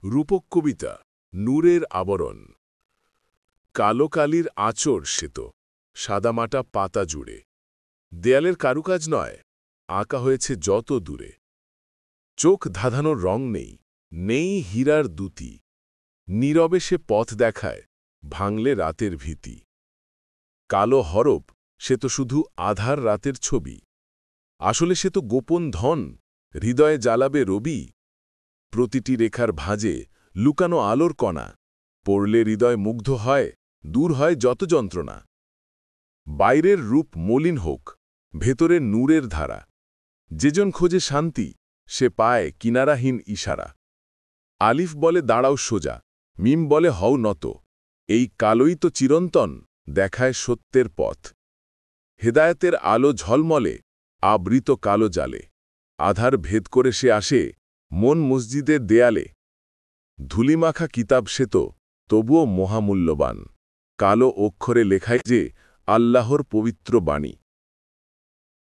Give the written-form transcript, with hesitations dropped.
রূপক কবিতা নূরের আবরণ। কালো কালির আঁচড় শ্বেত, সাদামাটা পাতা জুড়ে। দেয়ালের কারুকাজ নয়, আঁকা হয়েছে যত দূরে। চোখ ধাঁধানোর রং নেই, নেই হীরার দ্যুতি। নীরবে সে পথ দেখায়, ভাঙলে রাতের ভীতি। কালো হরপ, সে তো শুধু আধার রাতের ছবি। আসলে সে তো গোপন ধন, হৃদয়ে জ্বালাবে রবি। প্রতিটি রেখার ভাঁজে লুকানো আলোর কণা, পড়লে হৃদয় মুগ্ধ হয়, দূর হয় যত যন্ত্রণা। বাইরের রূপ মলিন হোক, ভেতরের নূরের ধারা। যেজন খোঁজে শান্তি, সে পায় কিনারাহীন ইশারা। আলিফ বলে দাঁড়াও সোজা, মিম বলে হও নত। এই কালোই তো চিরন্তন, দেখায় সত্যের পথ। হেদায়েতের আলো ঝলমলে, আবৃত কালো জালে। আধার ভেদ করে সে আসে, মন মসজিদের দেয়ালে। ধুলিমাখা কিতাব সে তো, তবুও মহামূল্যবান। কালো অক্ষরে লেখায় যে আল্লাহর পবিত্র বাণী।